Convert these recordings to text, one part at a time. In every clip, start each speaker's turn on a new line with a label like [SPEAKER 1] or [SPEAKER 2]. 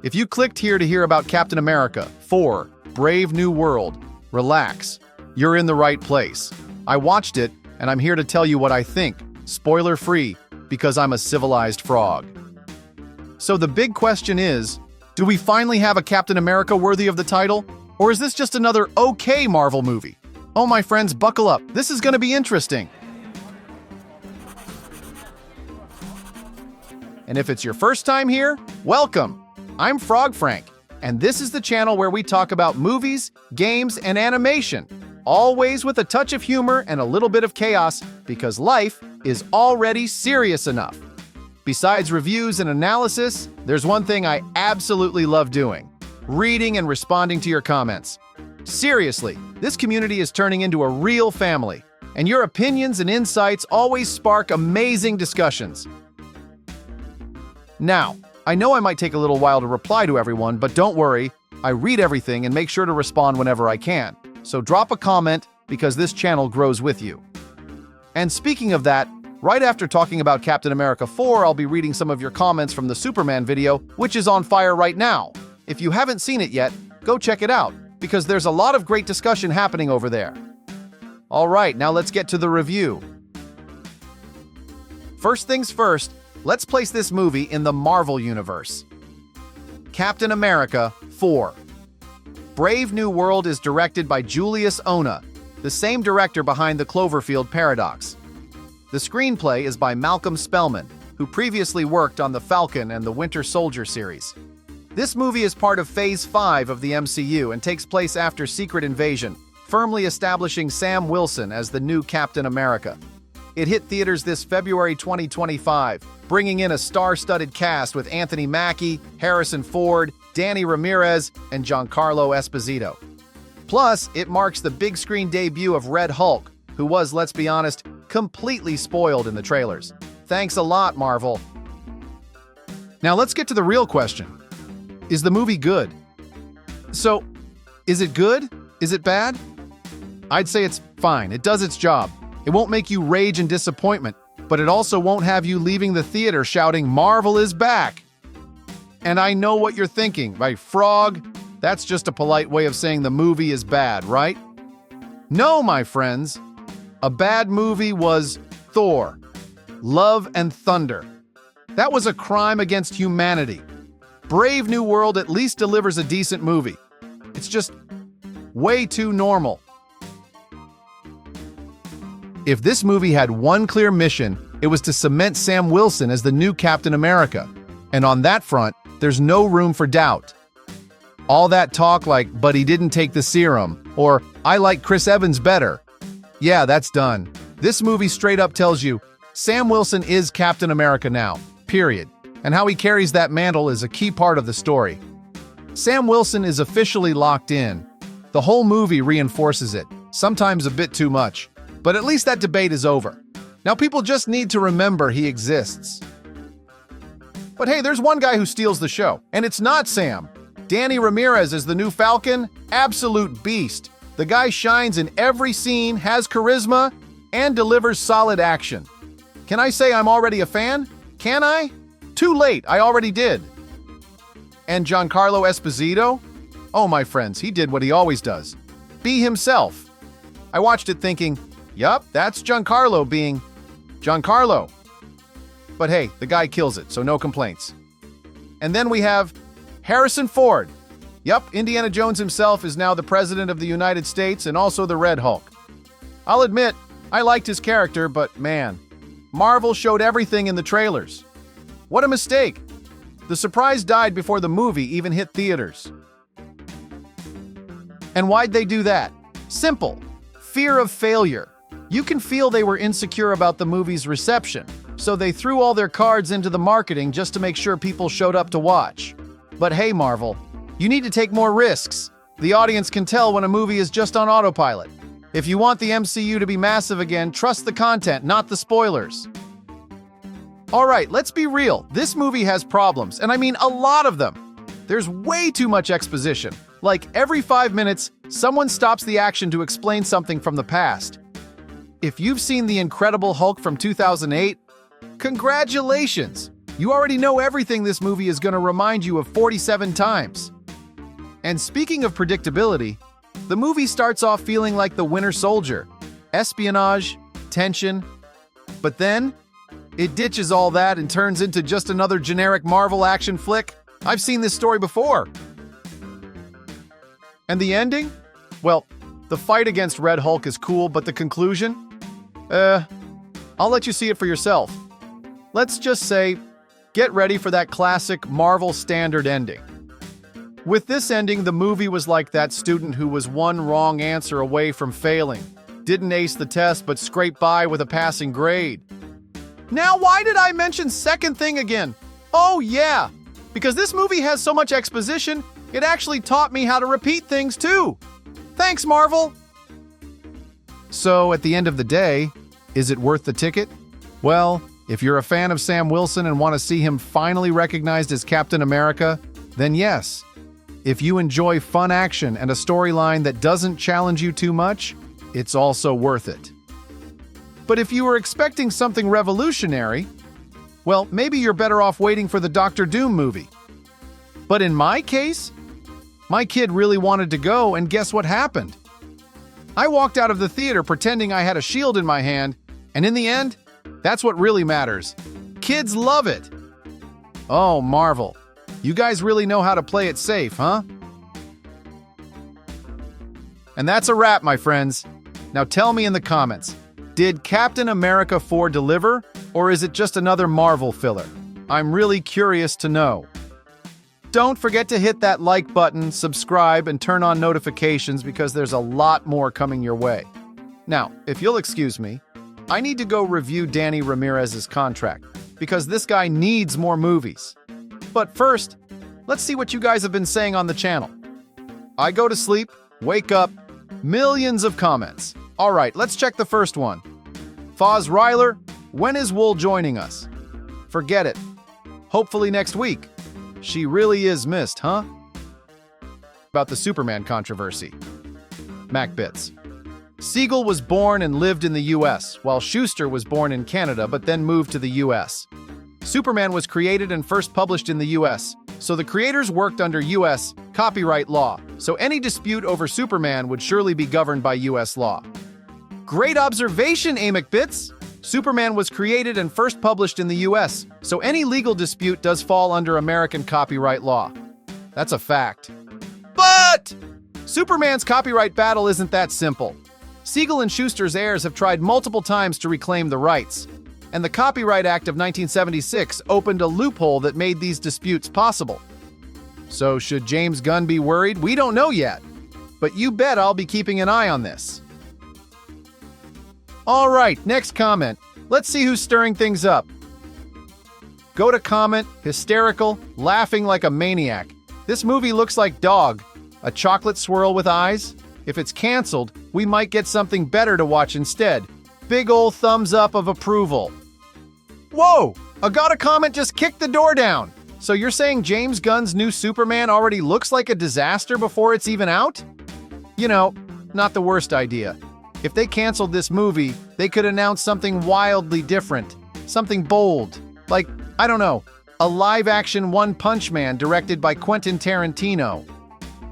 [SPEAKER 1] If you clicked here to hear about Captain America 4, Brave New World, relax. You're in the right place. I watched it, and I'm here to tell you what I think, spoiler-free, because I'm a civilized frog. So the big question is, do we finally have a Captain America worthy of the title? Or is this just another okay Marvel movie? Oh, my friends, buckle up. This is going to be interesting. And if it's your first time here, welcome. I'm Frog Frank, and this is the channel where we talk about movies, games, and animation, always with a touch of humor and a little bit of chaos, because life is already serious enough. Besides reviews and analysis, there's one thing I absolutely love doing: reading and responding to your comments. Seriously, this community is turning into a real family, and your opinions and insights always spark amazing discussions. Now, I know I might take a little while to reply to everyone, but don't worry, I read everything and make sure to respond whenever I can. So drop a comment, because this channel grows with you. And speaking of that, right after talking about Captain America 4, I'll be reading some of your comments from the Superman video, which is on fire right now. If you haven't seen it yet, go check it out, because there's a lot of great discussion happening over there. All right, now let's get to the review. First things first, let's place this movie in the Marvel Universe. Captain America 4. Brave New World is directed by Julius Onah, the same director behind the Cloverfield Paradox. The screenplay is by Malcolm Spellman, who previously worked on the Falcon and the Winter Soldier series. This movie is part of Phase 5 of the MCU and takes place after Secret Invasion, firmly establishing Sam Wilson as the new Captain America. It hit theaters this February 2025, bringing in a star-studded cast with Anthony Mackie, Harrison Ford, Danny Ramirez, and Giancarlo Esposito. Plus, it marks the big screen debut of Red Hulk, who was, let's be honest, completely spoiled in the trailers. Thanks a lot, Marvel. Now let's get to the real question. Is the movie good? So, is it good? Is it bad? I'd say it's fine. It does its job. It won't make you rage in disappointment, but it also won't have you leaving the theater shouting, "Marvel is back!" And I know what you're thinking, right, Frog? That's just a polite way of saying the movie is bad, right? No, my friends. A bad movie was Thor: Love and Thunder. That was a crime against humanity. Brave New World at least delivers a decent movie. It's just way too normal. If this movie had one clear mission, it was to cement Sam Wilson as the new Captain America. And on that front, there's no room for doubt. All that talk like, "but he didn't take the serum," or "I like Chris Evans better." Yeah, that's done. This movie straight up tells you, Sam Wilson is Captain America now, period. And how he carries that mantle is a key part of the story. Sam Wilson is officially locked in. The whole movie reinforces it, sometimes a bit too much. But at least that debate is over. Now people just need to remember he exists. But hey, there's one guy who steals the show, and it's not Sam. Danny Ramirez is the new Falcon, absolute beast. The guy shines in every scene, has charisma, and delivers solid action. Can I say I'm already a fan? Can I? Too late, I already did. And Giancarlo Esposito? Oh, my friends, he did what he always does. Be himself. I watched it thinking, yup, that's Giancarlo being Giancarlo. But hey, the guy kills it, so no complaints. And then we have Harrison Ford. Yup, Indiana Jones himself is now the President of the United States and also the Red Hulk. I'll admit, I liked his character, but man, Marvel showed everything in the trailers. What a mistake! The surprise died before the movie even hit theaters. And why'd they do that? Simple. Fear of failure. You can feel they were insecure about the movie's reception, so they threw all their cards into the marketing just to make sure people showed up to watch. But hey, Marvel, you need to take more risks. The audience can tell when a movie is just on autopilot. If you want the MCU to be massive again, trust the content, not the spoilers. Alright, let's be real. This movie has problems, and I mean a lot of them. There's way too much exposition. Like, every 5 minutes, someone stops the action to explain something from the past. If you've seen The Incredible Hulk from 2008, congratulations! You already know everything this movie is going to remind you of 47 times. And speaking of predictability, the movie starts off feeling like The Winter Soldier. Espionage, tension, but then it ditches all that and turns into just another generic Marvel action flick. I've seen this story before. And the ending? Well, the fight against Red Hulk is cool, but the conclusion? I'll let you see it for yourself. Let's just say, get ready for that classic Marvel standard ending. With this ending, the movie was like that student who was one wrong answer away from failing. Didn't ace the test, but scraped by with a passing grade. Now, why did I mention second thing again? Oh, yeah, because this movie has so much exposition, it actually taught me how to repeat things too. Thanks, Marvel. So, at the end of the day, is it worth the ticket? Well, if you're a fan of Sam Wilson and want to see him finally recognized as Captain America, then yes. If you enjoy fun action and a storyline that doesn't challenge you too much, it's also worth it. But if you were expecting something revolutionary, well, maybe you're better off waiting for the Doctor Doom movie. But in my case, my kid really wanted to go, and guess what happened? I walked out of the theater pretending I had a shield in my hand, and in the end, that's what really matters. Kids love it. Oh, Marvel. You guys really know how to play it safe, huh? And that's a wrap, my friends. Now tell me in the comments, did Captain America 4 deliver, or is it just another Marvel filler? I'm really curious to know. Don't forget to hit that like button, subscribe, and turn on notifications because there's a lot more coming your way. Now, if you'll excuse me, I need to go review Danny Ramirez's contract because this guy needs more movies. But first, let's see what you guys have been saying on the channel. I go to sleep, wake up, millions of comments. All right, let's check the first one. Foz Ryler, when is Wool joining us? Forget it. Hopefully next week. She really is missed, huh? About the Superman controversy. MacBits. Siegel was born and lived in the US, while Schuster was born in Canada but then moved to the US. Superman was created and first published in the US, so the creators worked under US copyright law, so any dispute over Superman would surely be governed by US law. Great observation, MacBits! Superman was created and first published in the US, so any legal dispute does fall under American copyright law. That's a fact. But Superman's copyright battle isn't that simple. Siegel and Schuster's heirs have tried multiple times to reclaim the rights, and the Copyright Act of 1976 opened a loophole that made these disputes possible. So should James Gunn be worried? We don't know yet, but you bet I'll be keeping an eye on this. All right, next comment. Let's see who's stirring things up. Go to comment, hysterical, laughing like a maniac. This movie looks like dog, a chocolate swirl with eyes. If it's canceled, we might get something better to watch instead. Big ol' thumbs up of approval. Whoa! I got a comment just kicked the door down. So you're saying James Gunn's new Superman already looks like a disaster before it's even out? You know, not the worst idea. If they canceled this movie, they could announce something wildly different. Something bold. Like, I don't know, a live-action One Punch Man directed by Quentin Tarantino.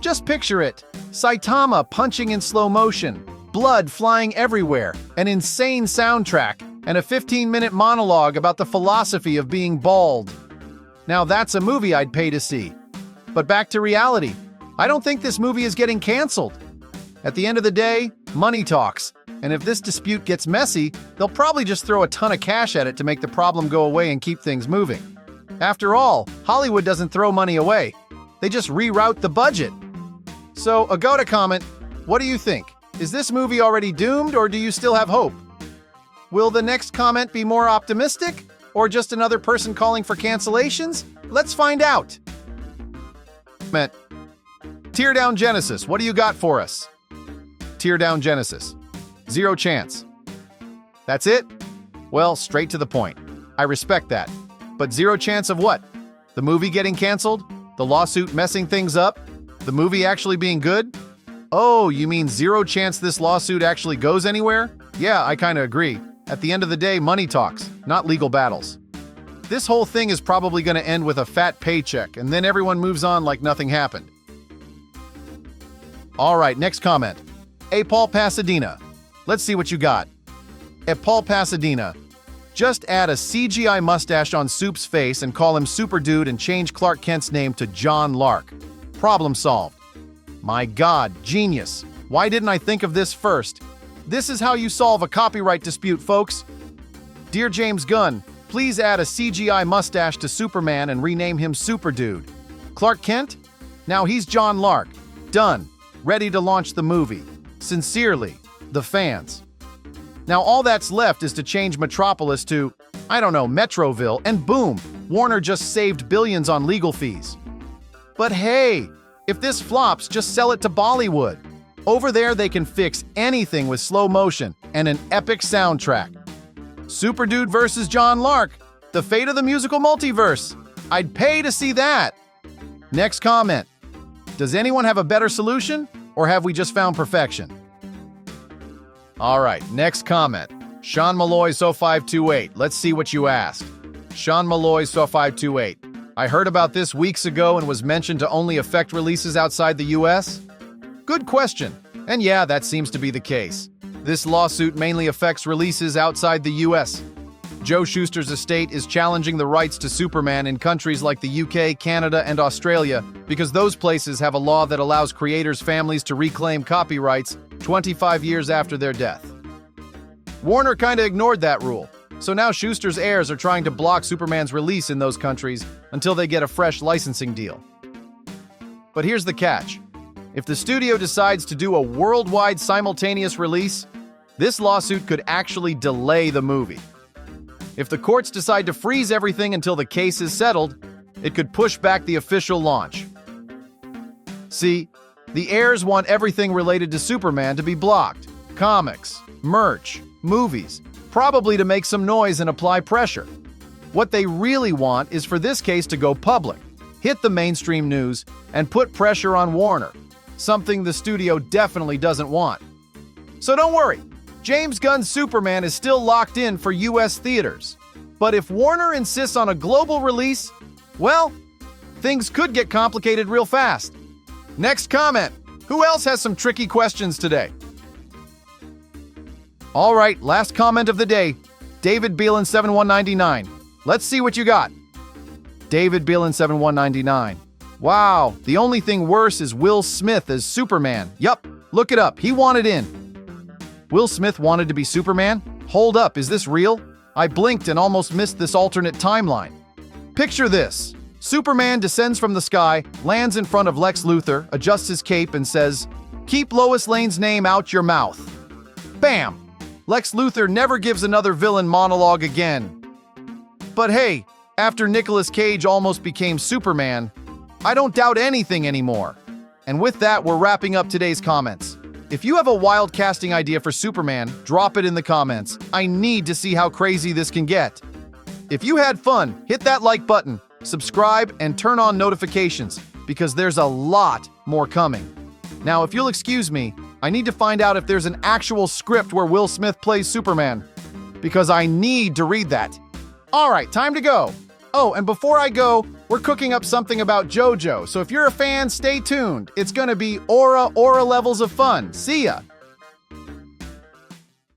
[SPEAKER 1] Just picture it. Saitama punching in slow motion, blood flying everywhere, an insane soundtrack, and a 15-minute monologue about the philosophy of being bald. Now that's a movie I'd pay to see. But back to reality. I don't think this movie is getting canceled. At the end of the day, money talks, and if this dispute gets messy, they'll probably just throw a ton of cash at it to make the problem go away and keep things moving. After all, Hollywood doesn't throw money away. They just reroute the budget. So, a go to comment, what do you think? Is this movie already doomed, or do you still have hope? Will the next comment be more optimistic, or just another person calling for cancellations? Let's find out. Tear Down Genesis, what do you got for us? Tear Down Genesis. 0 chance. That's it? Well, straight to the point. I respect that. But 0 chance of what? The movie getting canceled? The lawsuit messing things up? The movie actually being good? Oh, you mean 0 chance this lawsuit actually goes anywhere? Yeah, I kinda agree. At the end of the day, money talks, not legal battles. This whole thing is probably going to end with a fat paycheck, and then everyone moves on like nothing happened. All right, next comment. Hey, Paul Pasadena. Let's see what you got. Hey, Paul Pasadena. Just add a CGI mustache on Soup's face and call him Super Dude and change Clark Kent's name to John Lark. Problem solved. My God, genius. Why didn't I think of this first? This is how you solve a copyright dispute, folks. Dear James Gunn, please add a CGI mustache to Superman and rename him Super Dude. Clark Kent? Now he's John Lark. Done. Ready to launch the movie. Sincerely, the fans. Now all that's left is to change Metropolis to, I don't know, Metroville, and boom, Warner just saved billions on legal fees. But hey, if this flops, just sell it to Bollywood. Over there they can fix anything with slow motion and an epic soundtrack. Super Dude versus John Lark, the fate of the musical multiverse. I'd pay to see that. Next comment. Does anyone have a better solution, or have we just found perfection? All right, next comment. Sean Malloy So528. Let's see what you asked. Sean Malloy So528. I heard about this weeks ago and was mentioned to only affect releases outside the US? Good question. And yeah, that seems to be the case. This lawsuit mainly affects releases outside the US. Joe Shuster's estate is challenging the rights to Superman in countries like the UK, Canada, and Australia because those places have a law that allows creators' families to reclaim copyrights 25 years after their death. Warner kinda ignored that rule, so now Shuster's heirs are trying to block Superman's release in those countries until they get a fresh licensing deal. But here's the catch. If the studio decides to do a worldwide simultaneous release, this lawsuit could actually delay the movie. If the courts decide to freeze everything until the case is settled, it could push back the official launch. See, the heirs want everything related to Superman to be blocked. Comics, merch, movies, probably to make some noise and apply pressure. What they really want is for this case to go public, hit the mainstream news, and put pressure on Warner, something the studio definitely doesn't want. So don't worry, James Gunn's Superman is still locked in for US theaters. But if Warner insists on a global release, well, things could get complicated real fast. Next comment. Who else has some tricky questions today? All right, last comment of the day. David Beelan 7199. Let's see what you got. David Beelan 7199. Wow, the only thing worse is Will Smith as Superman. Yup, look it up. He wanted in. Will Smith wanted to be Superman? Hold up, is this real? I blinked and almost missed this alternate timeline. Picture this. Superman descends from the sky, lands in front of Lex Luthor, adjusts his cape, and says, "Keep Lois Lane's name out your mouth." Bam! Lex Luthor never gives another villain monologue again. But hey, after Nicolas Cage almost became Superman, I don't doubt anything anymore. And with that, we're wrapping up today's comments. If you have a wild casting idea for Superman, drop it in the comments. I need to see how crazy this can get. If you had fun, hit that like button, subscribe, and turn on notifications, because there's a lot more coming. Now, if you'll excuse me, I need to find out if there's an actual script where Will Smith plays Superman, because I need to read that. All right, time to go. Oh, and before I go, we're cooking up something about JoJo, so if you're a fan, stay tuned. It's gonna be aura levels of fun. See ya!